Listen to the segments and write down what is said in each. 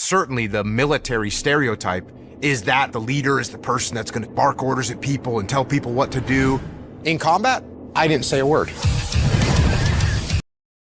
certainly the military stereotype is that the leader is the person that's going to bark orders at people and tell people what to do. In combat, I didn't say a word.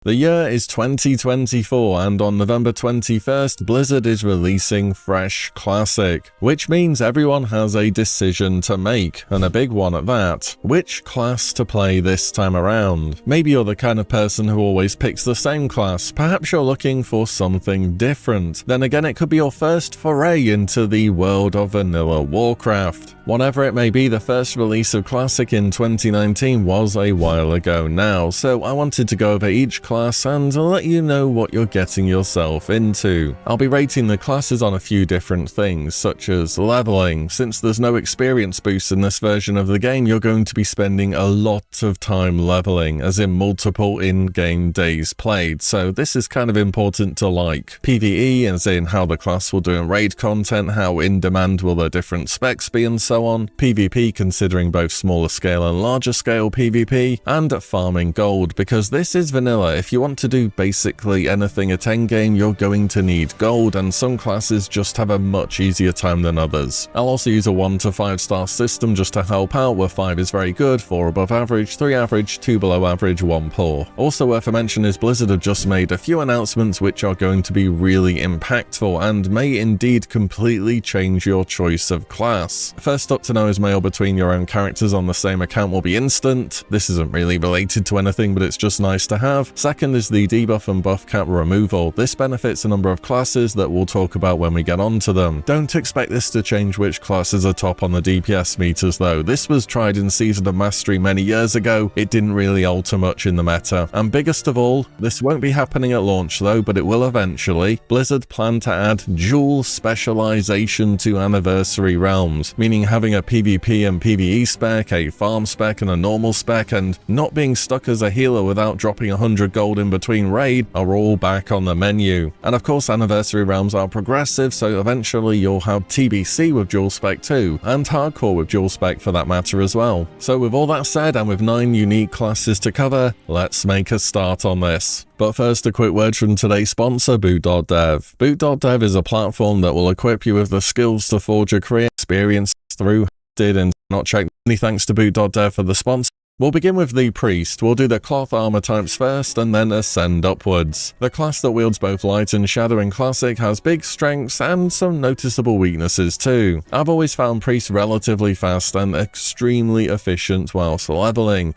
The year is 2024, and on November 21st, Blizzard is releasing Fresh Classic, which means everyone has a decision to make, and a big one at that. Which class to play this time around? Maybe you're the kind of person who always picks the same class, perhaps you're looking for something different. Then again, it could be your first foray into the world of vanilla Warcraft. Whatever it may be, the first release of Classic in 2019 was a while ago now, so I wanted to go over each class and let you know what you're getting yourself into. I'll be rating the classes on a few different things, such as leveling. Since there's no experience boost in this version of the game, you're going to be spending a lot of time leveling, as in multiple in-game days played, so this is kind of important to like. PvE, as in how the class will do in raid content, how in demand will their different specs be, and so on. PvP, considering both smaller scale and larger scale PvP, and farming gold, because this is vanilla. If you want to do basically anything at endgame, you're going to need gold, and some classes just have a much easier time than others. I'll also use a 1 to 5 star system just to help out, where 5 is very good, 4 above average, 3 average, 2 below average, 1 poor. Also worth a mention is Blizzard have just made a few announcements which are going to be really impactful and may indeed completely change your choice of class. First up to know is mail between your own characters on the same account will be instant. This isn't really related to anything, but it's just nice to have. Second is the debuff and buff cap removal. This benefits a number of classes that we'll talk about when we get onto them. Don't expect this to change which classes are top on the DPS meters though. This was tried in Season of Mastery many years ago. It didn't really alter much in the meta. And biggest of all, this won't be happening at launch though, but it will eventually. Blizzard plan to add dual specialization to Anniversary Realms, meaning having a PvP and PvE spec, a farm spec and a normal spec, and not being stuck as a healer without dropping 100 gold in between raid are all back on the menu. And of course, Anniversary Realms are progressive, so eventually you'll have TBC with dual spec too, and hardcore with dual spec for that matter as well. So with all that said, and with 9 unique classes to cover, let's make a start on this. But first, a quick word from today's sponsor, Boot.dev. Boot.dev is a platform that will equip you with the skills to forge a career experience through and not check. Many thanks to Boot.dev for the sponsor. We'll begin with the Priest. We'll do the cloth armor types first and then ascend upwards. The class that wields both light and shadow in Classic has big strengths and some noticeable weaknesses too. I've always found Priest relatively fast and extremely efficient whilst leveling.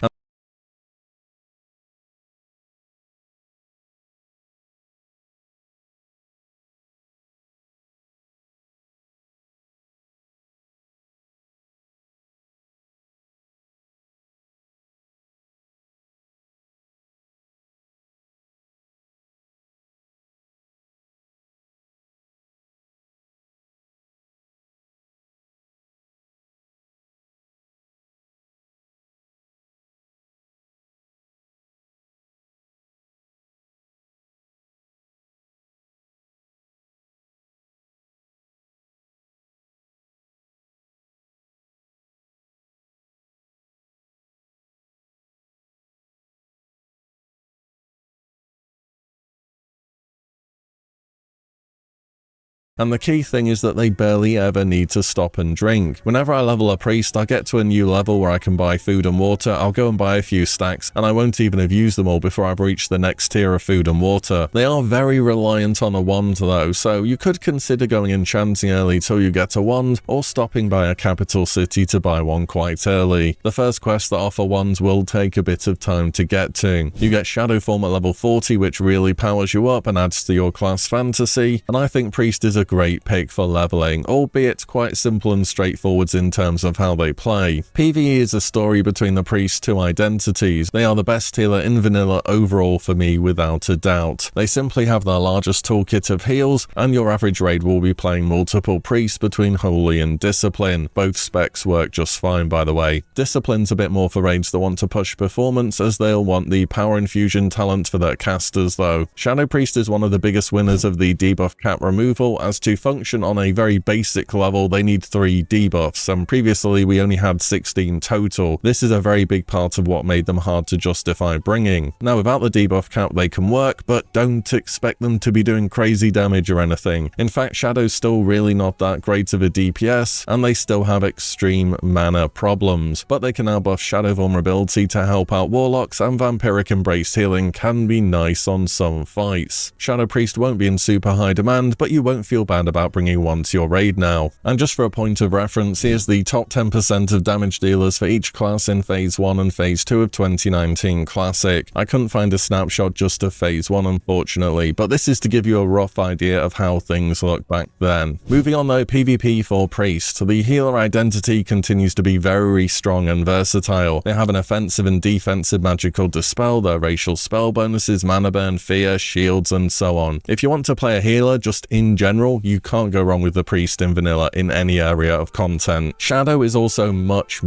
And the key thing is that they barely ever need to stop and drink. Whenever I level a priest, I get to a new level where I can buy food and water, I'll go and buy a few stacks, and I won't even have used them all before I've reached the next tier of food and water. They are very reliant on a wand though, so you could consider going enchanting early till you get a wand, or stopping by a capital city to buy one quite early. The first quests that offer wands will take a bit of time to get to. You get Shadow Form at level 40, which really powers you up and adds to your class fantasy, and I think Priest is a great pick for leveling, albeit quite simple and straightforward in terms of how they play. PvE is a story between the Priest's two identities. They are the best healer in vanilla overall for me without a doubt. They simply have their largest toolkit of heals, and your average raid will be playing multiple Priests between Holy and Discipline. Both specs work just fine by the way. Discipline's a bit more for raids that want to push performance, as they'll want the power infusion talent for their casters though. Shadow Priest is one of the biggest winners of the debuff cap removal, as as to function on a very basic level, they need 3 debuffs, and previously we only had 16 total. This is a very big part of what made them hard to justify bringing. Now, without the debuff cap, they can work, but don't expect them to be doing crazy damage or anything. In fact, Shadow's still really not that great of a DPS, and they still have extreme mana problems, but they can now buff Shadow vulnerability to help out Warlocks, and Vampiric Embrace healing can be nice on some fights. Shadow Priest won't be in super high demand, but you won't feel bad about bringing one to your raid now. And just for a point of reference, here's the top 10% of damage dealers for each class in Phase 1 and Phase 2 of 2019 Classic. I couldn't find a snapshot just of Phase 1 unfortunately, but this is to give you a rough idea of how things look back then. Moving on though, PvP for Priest. The healer identity continues to be very strong and versatile. They have an offensive and defensive magical dispel, their racial spell bonuses, mana burn, fear, shields, and so on. If you want to play a healer just in general, you can't go wrong with the Priest in vanilla in any area of content. Shadow is also much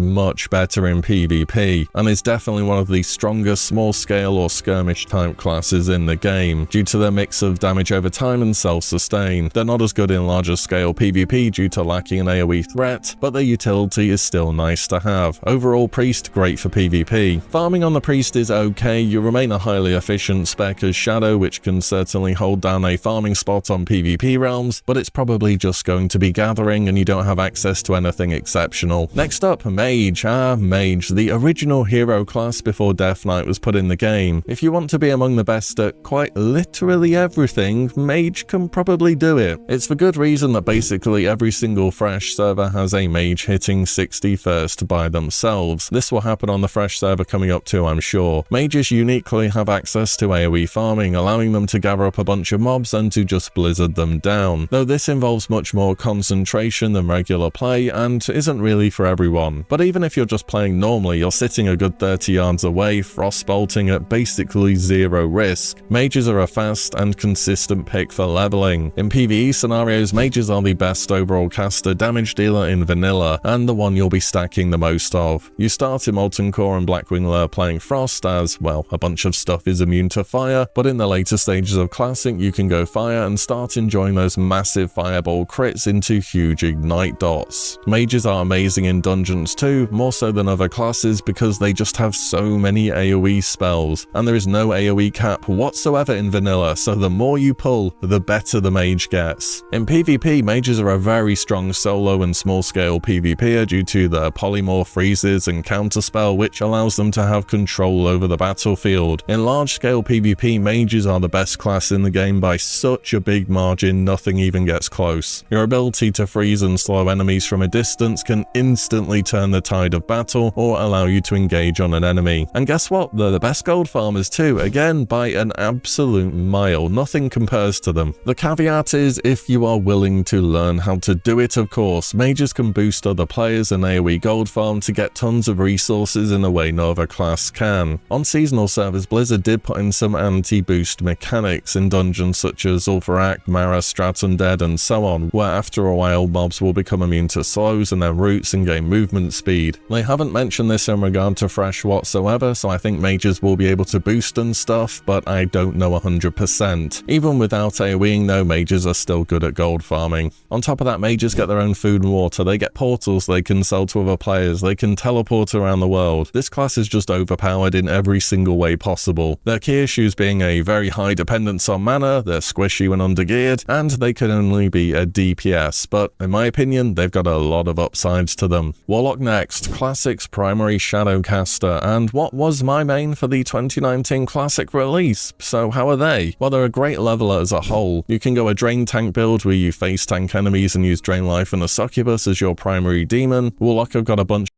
better in PvP, and is definitely one of the strongest small scale or skirmish type classes in the game, due to their mix of damage over time and self-sustain. They're not as good in larger scale PvP due to lacking an AoE threat, but their utility is still nice to have. Overall, Priest great for PvP. Farming on the Priest is okay, you remain a highly efficient spec as Shadow, which can certainly hold down a farming spot on PvP realms, but it's probably just going to be gathering and you don't have access to anything exceptional. Next up, Mage. Mage, the original hero class before Death Knight was put in the game. If you want to be among the best at quite literally everything, Mage can probably do it. It's for good reason that basically every single Fresh server has a Mage hitting 60 first by themselves. This will happen on the Fresh server coming up too, I'm sure. Mages uniquely have access to AoE farming, allowing them to gather up a bunch of mobs and to just blizzard them down, though this involves much more concentration than regular play and isn't really for everyone. But even if you're just playing normally, you're sitting a good 30 yards away, frostbolting at basically zero risk. Mages are a fast and consistent pick for leveling. In PvE scenarios, mages are the best overall caster damage dealer in vanilla, and the one you'll be stacking the most of. You start in Molten Core and Blackwing Lair playing Frost as, well, a bunch of stuff is immune to fire, but in the later stages of Classic you can go fire and start enjoying those massive fireball crits into huge ignite dots. Mages are amazing in dungeons too, more so than other classes because they just have so many AoE spells, and there is no AoE cap whatsoever in vanilla, so the more you pull, the better the mage gets. In PvP, mages are a very strong solo and small scale PvPer due to their polymorph freezes and counterspell, which allows them to have control over the battlefield. In large scale PvP, mages are the best class in the game by such a big margin, nothing even gets close. Your ability to freeze and slow enemies from a distance can instantly turn the tide of battle or allow you to engage on an enemy. And guess what? They're the best gold farmers too, again by an absolute mile. Nothing compares to them. The caveat is if you are willing to learn how to do it, of course. Mages can boost other players and AoE gold farm to get tons of resources in a way no other class can. On seasonal servers, Blizzard did put in some anti-boost mechanics in dungeons such as Ulthurak, Mara, Strat Undead, and so on, where after a while mobs will become immune to slows and their roots and gain movement speed. They haven't mentioned this in regard to Fresh whatsoever, so I think mages will be able to boost and stuff, but I don't know 100%. Even without AoEing though, mages are still good at gold farming. On top of that, mages get their own food and water, they get portals they can sell to other players, they can teleport around the world. This class is just overpowered in every single way possible. Their key issues being a very high dependence on mana, they're squishy when undergeared, and they can only be a DPS, but in my opinion, they've got a lot of upsides to them. Warlock next, Classic's primary Shadowcaster, and what was my main for the 2019 Classic release. So how are they? Well, they're a great leveler as a whole. You can go a Drain Tank build where you face tank enemies and use Drain Life and a Succubus as your primary demon. Warlock have got a bunch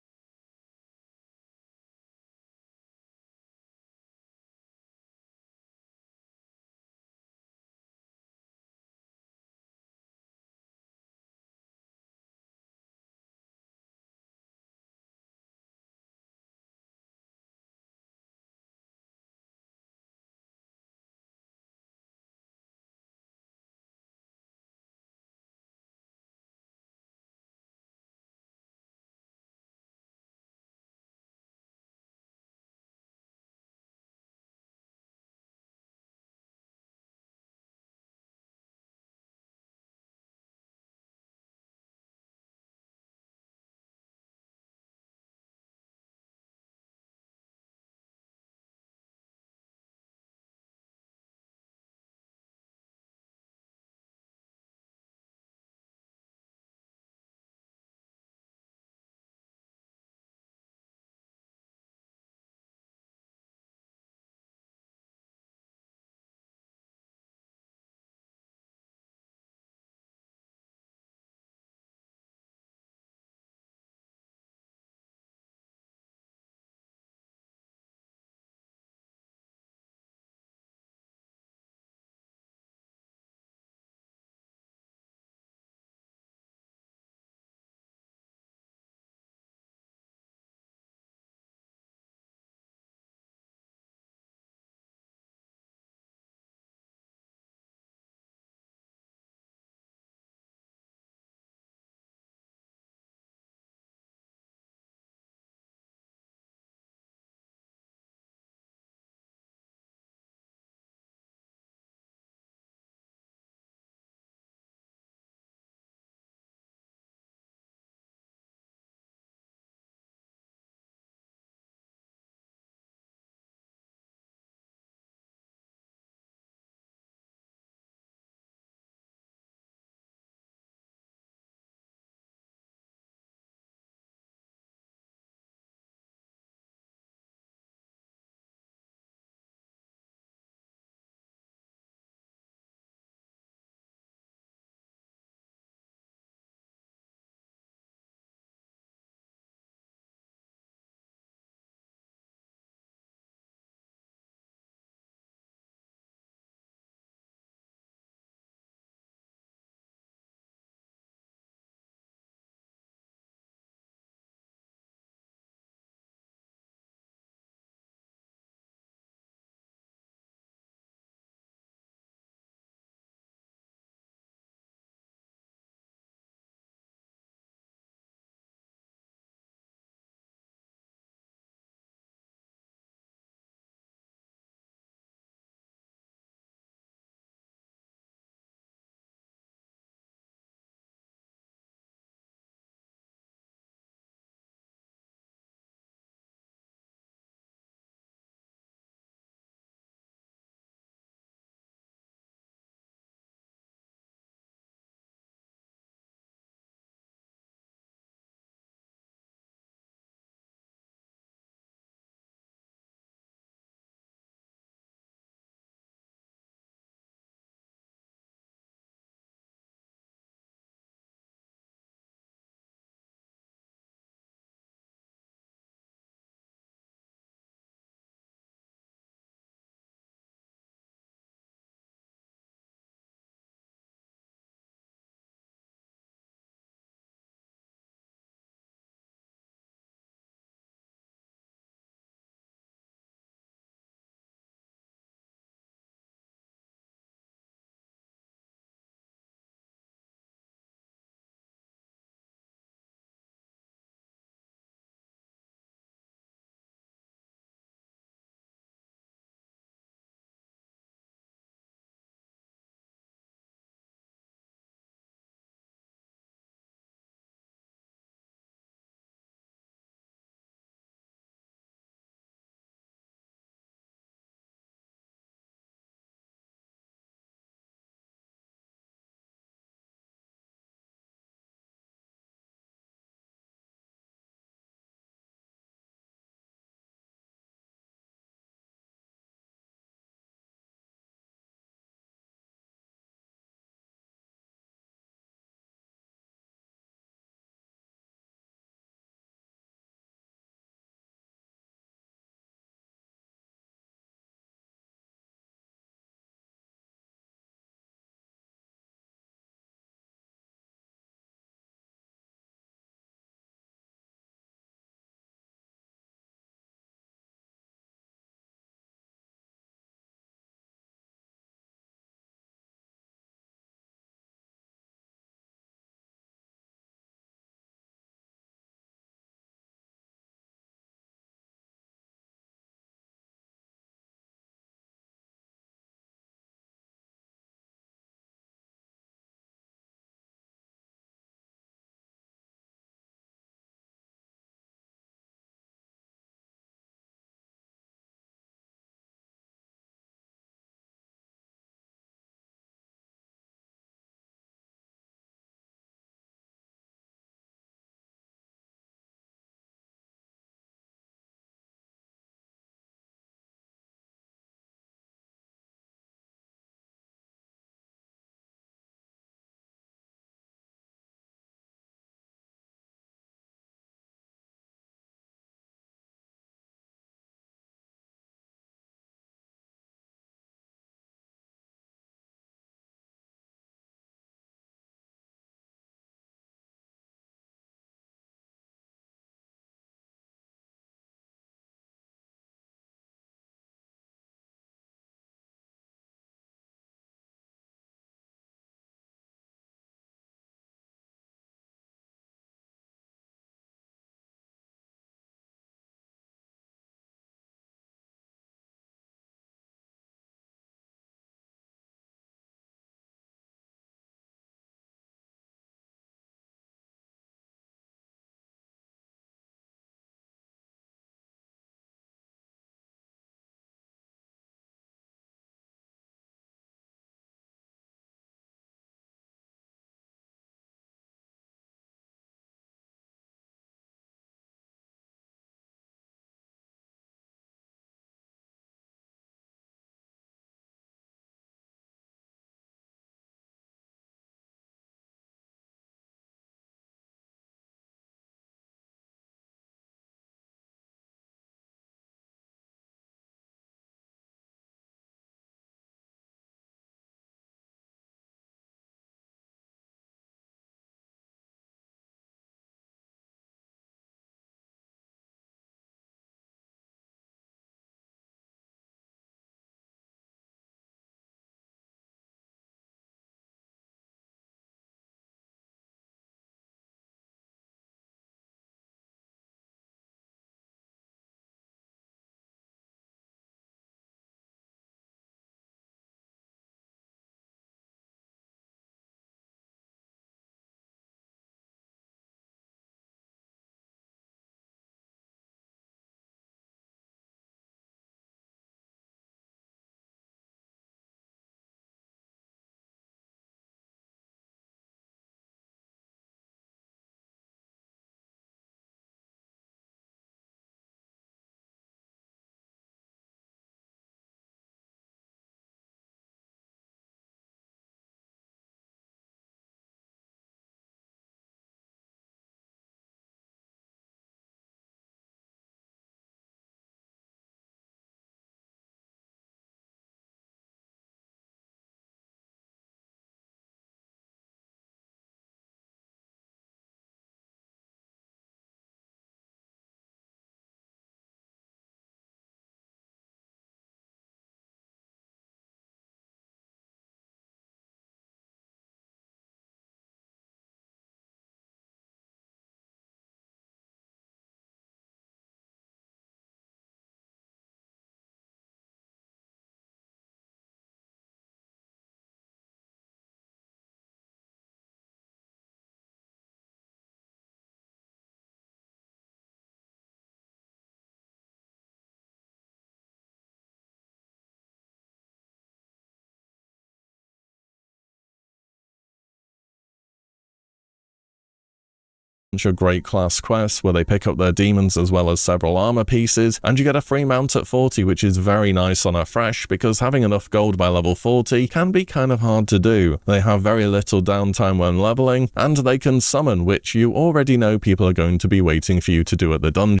of great class quests where they pick up their demons as well as several armor pieces, and you get a free mount at 40, which is very nice on a fresh because having enough gold by level 40 can be kind of hard to do. They have very little downtime when leveling, and they can summon, which you already know people are going to be waiting for you to do at the dungeon.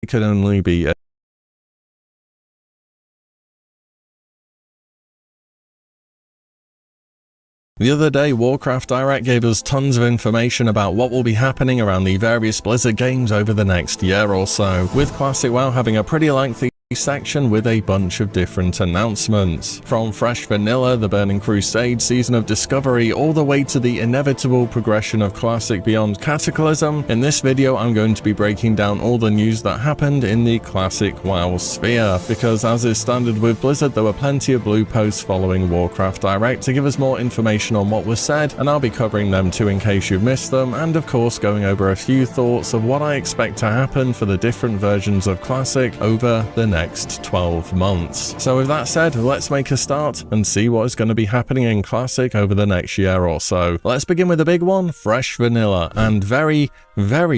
It can only be The other day, Warcraft Direct gave us tons of information about what will be happening around the various Blizzard games over the next year or so, with Classic WoW having a pretty lengthy section with a bunch of different announcements. From Fresh Vanilla, the Burning Crusade, Season of Discovery, all the way to the inevitable progression of Classic beyond Cataclysm, in this video I'm going to be breaking down all the news that happened in the Classic WoW sphere, because as is standard with Blizzard, there were plenty of blue posts following Warcraft Direct to give us more information on what was said, and I'll be covering them too in case you've missed them, and of course going over a few thoughts of what I expect to happen for the different versions of Classic over the next 12 months. So with that said, let's make a start and see what is going to be happening in Classic over the next year or so. Let's begin with the big one, Fresh Vanilla, and very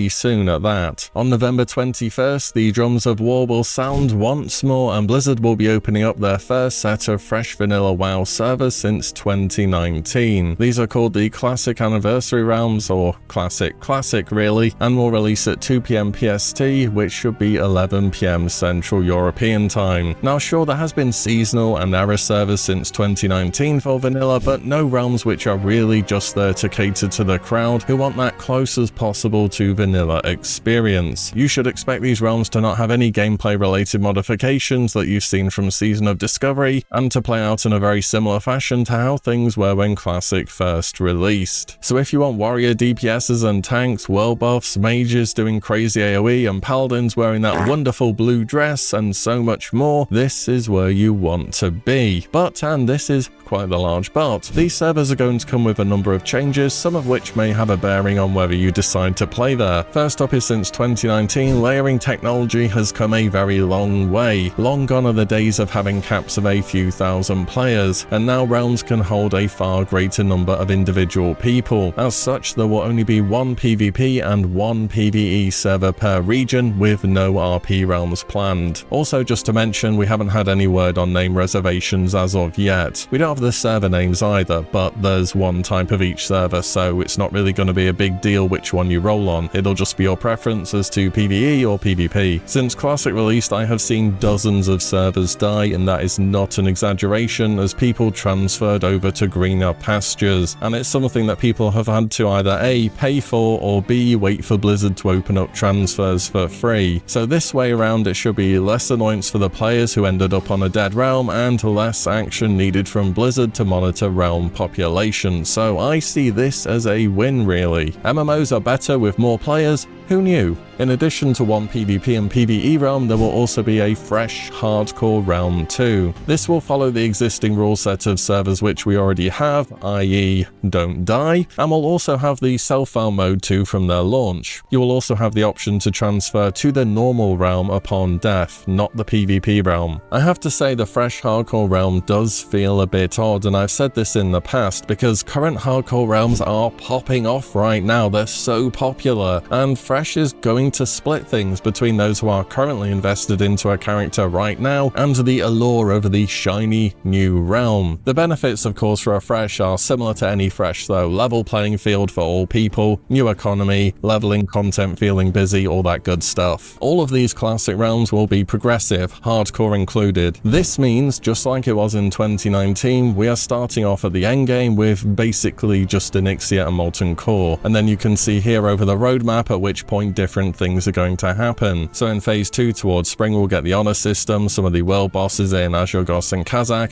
soon at that. On November 21st, the drums of war will sound once more, and Blizzard will be opening up their first set of Fresh Vanilla WoW servers since 2019. These are called the Classic Anniversary Realms, or Classic really, and will release at 2 PM PST, which should be 11 PM Central European time. Now sure, there has been seasonal and era servers since 2019 for Vanilla, but no realms which are really just there to cater to the crowd who want that close as possible to Vanilla experience. You should expect these realms to not have any gameplay related modifications that you've seen from Season of Discovery, and to play out in a very similar fashion to how things were when Classic first released. So if you want warrior DPSs and tanks, world buffs, mages doing crazy AoE, and paladins wearing that wonderful blue dress, and so much more, this is where you want to be. But, and this is quite the large but, these servers are going to come with a number of changes, some of which may have a bearing on whether you decide to play there. First up is since 2019, layering technology has come a very long way. Long gone are the days of having caps of a few thousand players, and now realms can hold a far greater number of individual people. As such, there will only be one PvP and one PvE server per region, with no RP realms planned. Also, just to mention, we haven't had any word on name reservations as of yet. We don't have the server names either, but there's one type of each server, so it's not really going to be a big deal which one you roll on. It'll just be your preference as to PvE or PvP. Since Classic released, I have seen dozens of servers die, and that is not an exaggeration, as people transferred over to greener pastures, and it's something that people have had to either A, pay for, or B, wait for Blizzard to open up transfers for free. So this way around, it should be less annoyance for the players who ended up on a dead realm, and less action needed from Blizzard to monitor realm population. So I see this as a win really. MMOs are better with more players, who knew? In addition to one PvP and PvE realm, there will also be a fresh hardcore realm too. This will follow the existing rule set of servers which we already have, i.e. don't die, and will also have the self-foul mode too from their launch. You will also have the option to transfer to the normal realm upon death, not the PvP realm. I have to say the fresh hardcore realm does feel a bit odd, and I've said this in the past, because current hardcore realms are popping off right now. They're so popular, and Fresh is going to split things between those who are currently invested into a character right now and the allure of the shiny new realm. The benefits, of course, for a Fresh are similar to any Fresh though: level playing field for all people, new economy, leveling content feeling busy, all that good stuff. All of these Classic realms will be progressive, hardcore included. This means, just like it was in 2019, we are starting off at the endgame with basically just Onyxia and Molten Core, and then you can see here over the roadmap at which point different things are going to happen. So in phase 2 towards spring, we'll get the honor system, some of the world bosses in Azhogos and Kazakh,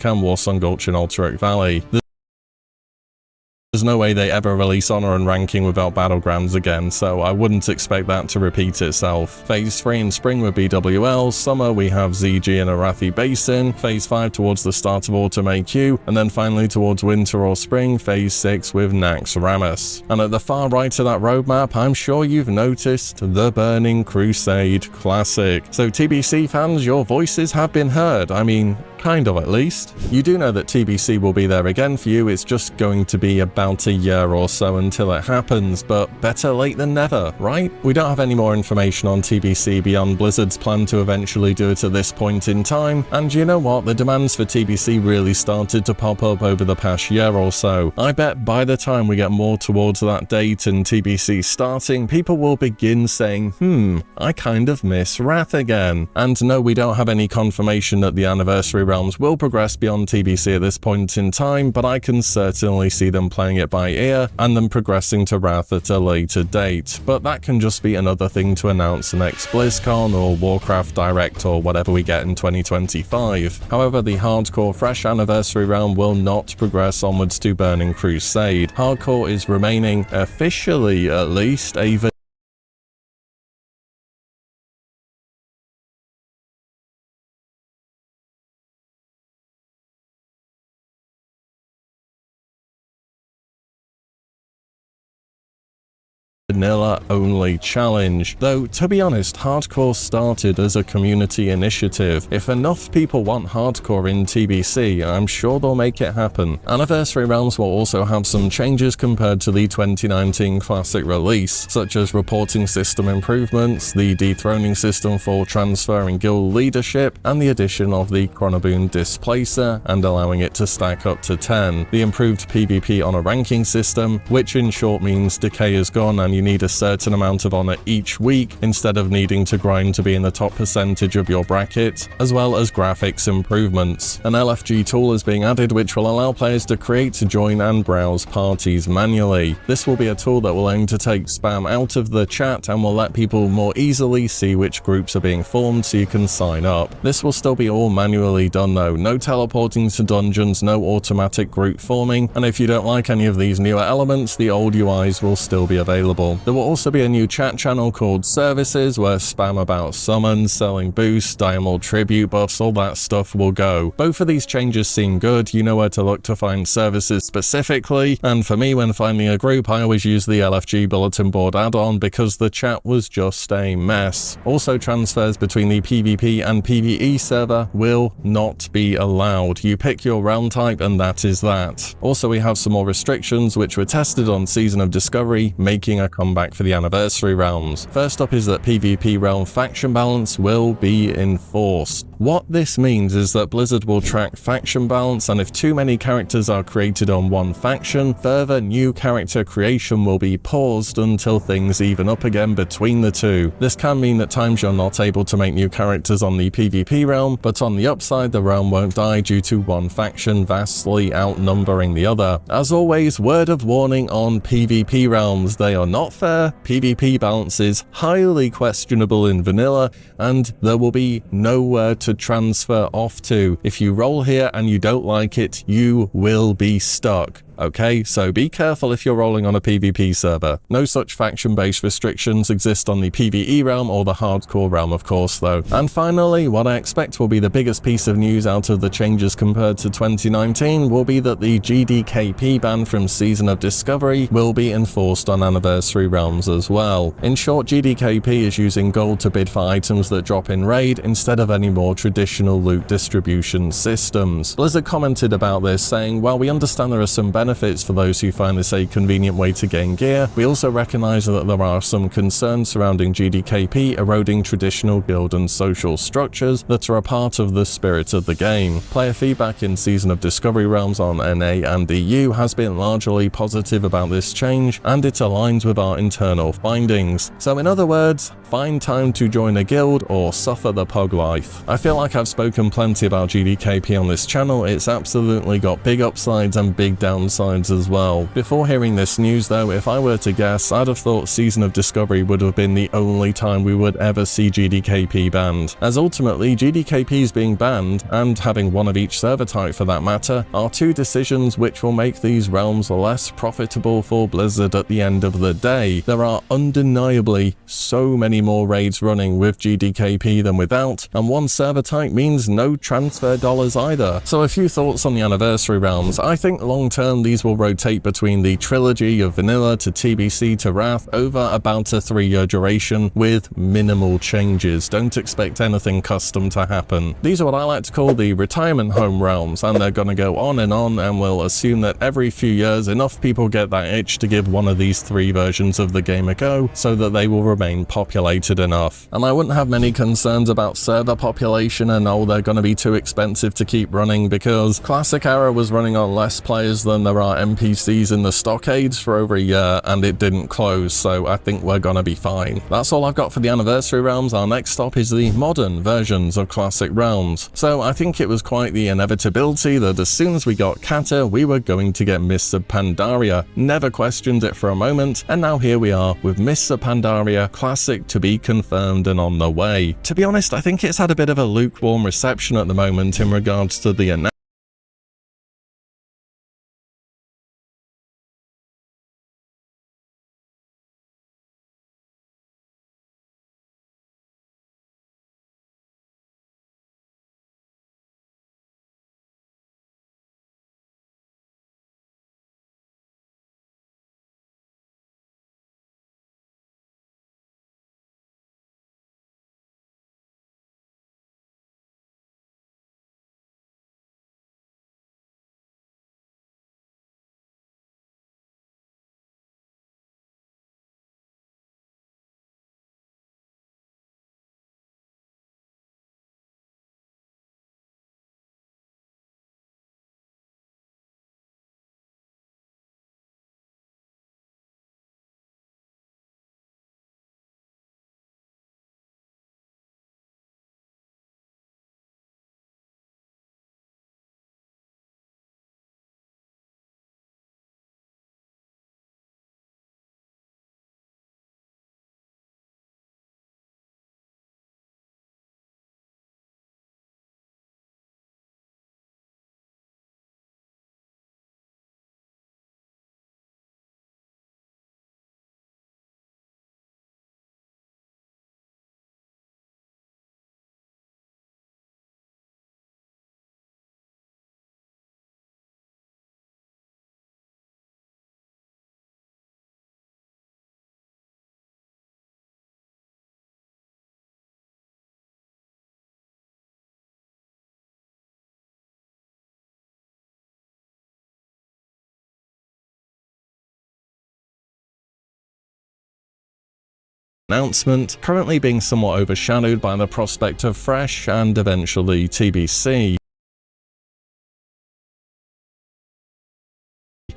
and Warsong Gulch in Alterac Valley. There's no way they ever release Honor and Ranking without Battlegrounds again, so I wouldn't expect that to repeat itself. Phase 3 in spring with BWL, summer we have ZG and Arathi Basin, Phase 5 towards the start of autumn AQ, and then finally towards winter or spring, Phase 6 with Nax Rammus. And at the far right of that roadmap, I'm sure you've noticed the Burning Crusade Classic. So TBC fans, your voices have been heard. I mean, kind of at least. You do know that TBC will be there again for you, it's just going to be about a year or so until it happens, but better late than never, right? We don't have any more information on TBC beyond Blizzard's plan to eventually do it at this point in time, and you know what, the demands for TBC really started to pop up over the past year or so. I bet by the time we get more towards that date and TBC starting, people will begin saying, I kind of miss Wrath again. And no, we don't have any confirmation that the Anniversary Realms will progress beyond TBC at this point in time, but I can certainly see them playing it by ear and then progressing to Wrath at a later date. But that can just be another thing to announce next BlizzCon or Warcraft Direct or whatever we get in 2025. However, the Hardcore Fresh Anniversary Realm will not progress onwards to Burning Crusade. Hardcore is remaining, officially at least, a vanilla only challenge. Though, to be honest, Hardcore started as a community initiative. If enough people want Hardcore in TBC, I'm sure they'll make it happen. Anniversary Realms will also have some changes compared to the 2019 Classic release, such as reporting system improvements, the dethroning system for transferring guild leadership, and the addition of the Chronoboon Displacer and allowing it to stack up to 10. The improved PvP on a ranking system, which in short means decay is gone and you need a certain amount of honor each week instead of needing to grind to be in the top percentage of your bracket, as well as graphics improvements. An LFG tool is being added which will allow players to create, join and browse parties manually. This will be a tool that will aim to take spam out of the chat and will let people more easily see which groups are being formed so you can sign up. This will still be all manually done though, no teleporting to dungeons, no automatic group forming, and if you don't like any of these newer elements, the old UIs will still be available. There will also be a new chat channel called Services where spam about summons, selling boosts, Diamond tribute buffs, all that stuff will go. Both of these changes seem good, you know where to look to find services specifically, and for me when finding a group I always use the LFG bulletin board add-on because the chat was just a mess. Also, transfers between the PvP and PvE server will not be allowed. You pick your realm type and that is that. Also, we have some more restrictions which were tested on Season of Discovery, making a comeback for the Anniversary Realms. First up is that PvP realm faction balance will be enforced. What this means is that Blizzard will track faction balance, and if too many characters are created on one faction, further new character creation will be paused until things even up again between the two. This can mean that times you're not able to make new characters on the PvP realm, but on the upside the realm won't die due to one faction vastly outnumbering the other. As always, word of warning on PvP realms, they are not fair, PvP balance is highly questionable in vanilla, and there will be nowhere to transfer off to. If you roll here and you don't like it, you will be stuck. Okay, so be careful if you're rolling on a PvP server. No such faction-based restrictions exist on the PvE realm or the hardcore realm of course though. And finally, what I expect will be the biggest piece of news out of the changes compared to 2019 will be that the GDKP ban from Season of Discovery will be enforced on Anniversary realms as well. In short, GDKP is using gold to bid for items that drop in raid instead of any more traditional loot distribution systems. Blizzard commented about this saying, while we understand there are some benefits for those who find this a convenient way to gain gear, we also recognize that there are some concerns surrounding GDKP eroding traditional guild and social structures that are a part of the spirit of the game. Player feedback in Season of Discovery realms on NA and EU has been largely positive about this change, and it aligns with our internal findings. So in other words, find time to join a guild or suffer the pug life. I feel like I've spoken plenty about GDKP on this channel. It's absolutely got big upsides and big downsides downsides as well. Before hearing this news though, if I were to guess, I'd have thought Season of Discovery would have been the only time we would ever see GDKP banned, as ultimately GDKPs being banned, and having one of each server type for that matter, are two decisions which will make these realms less profitable for Blizzard at the end of the day. There are undeniably so many more raids running with GDKP than without, and one server type means no transfer dollars either. So a few thoughts on the anniversary realms. I think long term these will rotate between the trilogy of Vanilla to TBC to Wrath over about a 3-year duration with minimal changes. Don't expect anything custom to happen. These are what I like to call the retirement home realms, and they're gonna go on, and we'll assume that every few years enough people get that itch to give one of these 3 versions of the game a go so that they will remain populated enough. And I wouldn't have many concerns about server population and they're gonna be too expensive to keep running, because Classic Era was running on less players than there are NPCs in the stockades for over a year and it didn't close, so I think we're gonna be fine. That's all I've got for the anniversary realms. Our next stop is the modern versions of Classic realms. So I think it was quite the inevitability that as soon as we got Kata, we were going to get Mists of Pandaria. Never questioned it for a moment, and now here we are with Mists of Pandaria Classic to be confirmed and on the way. To be honest, I think it's had a bit of a lukewarm reception at the moment in regards to the announcement, currently being somewhat overshadowed by the prospect of Fresh and eventually TBC.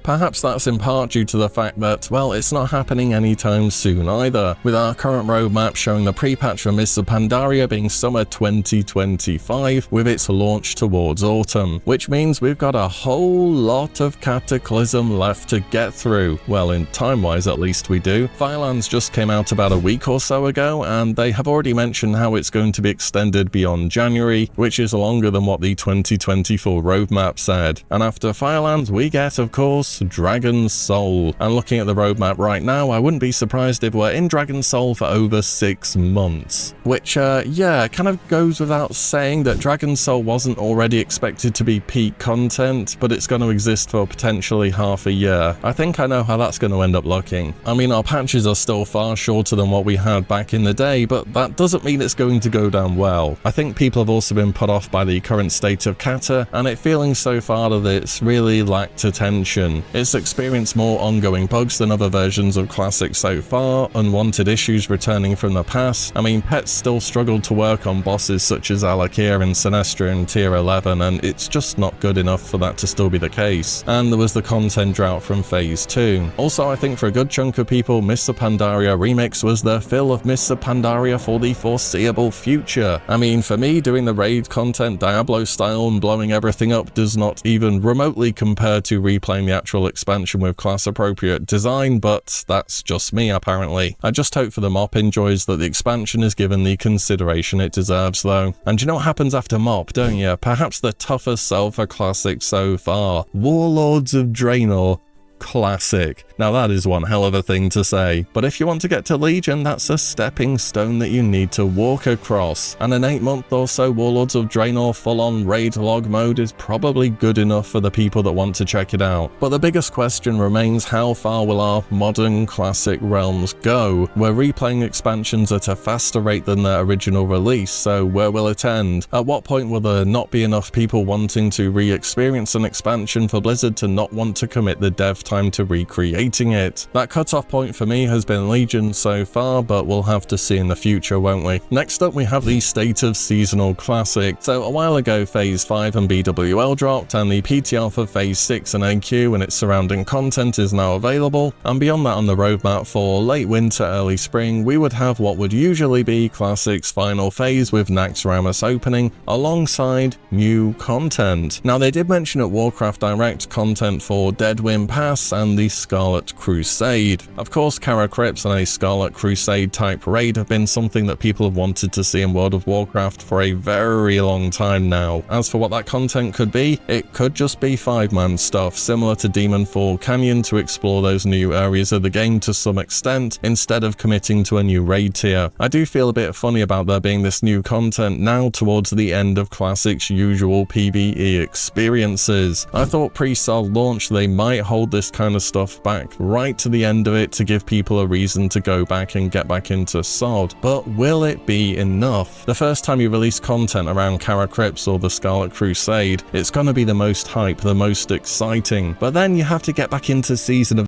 Perhaps that's in part due to the fact that, well, it's not happening anytime soon either, with our current roadmap showing the pre-patch for Mists of Pandaria being summer 2025 with its launch towards autumn, which means we've got a whole lot of Cataclysm left to get through. Well, in time-wise at least we do. Firelands just came out about a week or so ago, and they have already mentioned how it's going to be extended beyond January, which is longer than what the 2024 roadmap said. And after Firelands we get, of course, Dragon's Soul. And looking at the roadmap right now, I wouldn't be surprised if we're in Dragon's Soul for over 6 months. Which, yeah, kind of goes without saying that Dragon's Soul wasn't already expected to be peak content, but it's going to exist for potentially half a year. I think I know how that's going to end up looking. I mean, our patches are still far shorter than what we had back in the day, but that doesn't mean it's going to go down well. I think people have also been put off by the current state of Kata, and it feeling so far that it's really lacked attention. It's experienced more ongoing bugs than other versions of Classic so far, unwanted issues returning from the past. I mean, pets still struggled to work on bosses such as Alakir and Sinestro in Tier 11, and it's just not good enough for that to still be the case. And there was the content drought from Phase 2. Also, I think for a good chunk of people, Mists of Pandaria Remix was the fill of Mists of Pandaria for the foreseeable future. I mean, for me, doing the raid content Diablo style and blowing everything up does not even remotely compare to replaying the actual actual expansion with class-appropriate design, but that's just me apparently. I just hope for the MOP enjoys that the expansion is given the consideration it deserves though. And you know what happens after MOP, don't you? Perhaps the toughest Alpha Classic so far, Warlords of Draenor Classic. Now that is one hell of a thing to say, but if you want to get to Legion, that's a stepping stone that you need to walk across, and an 8-month or so Warlords of Draenor full-on raid log mode is probably good enough for the people that want to check it out. But the biggest question remains, how far will our modern classic realms go? We're replaying expansions at a faster rate than their original release, so where will it end? At what point will there not be enough people wanting to re-experience an expansion for Blizzard to not want to commit the dev time to recreating it? That cutoff point for me has been Legion so far, but we'll have to see in the future, won't we? Next up we have the State of Seasonal Classic. So a while ago Phase 5 and BWL dropped, and the PTR for Phase 6 and AQ and its surrounding content is now available, and beyond that on the roadmap for late winter, early spring, we would have what would usually be Classic's final phase with Naxxramas opening, alongside new content. Now they did mention at Warcraft Direct content for Deadwind Pass and the Scarlet Crusade. Of course, Kara Crypts and a Scarlet Crusade type raid have been something that people have wanted to see in World of Warcraft for a very long time now. As for what that content could be, it could just be 5-man stuff, similar to Demonfall Canyon, to explore those new areas of the game to some extent, instead of committing to a new raid tier. I do feel a bit funny about there being this new content now towards the end of Classic's usual PvE experiences. I thought pre-sold launch they might hold this kind of stuff back right to the end of it to give people a reason to go back and get back into SOD, but will it be enough? The first time you release content around Kara Crypts or the Scarlet Crusade, it's gonna be the most hype, the most exciting, but then you have to get back into Season of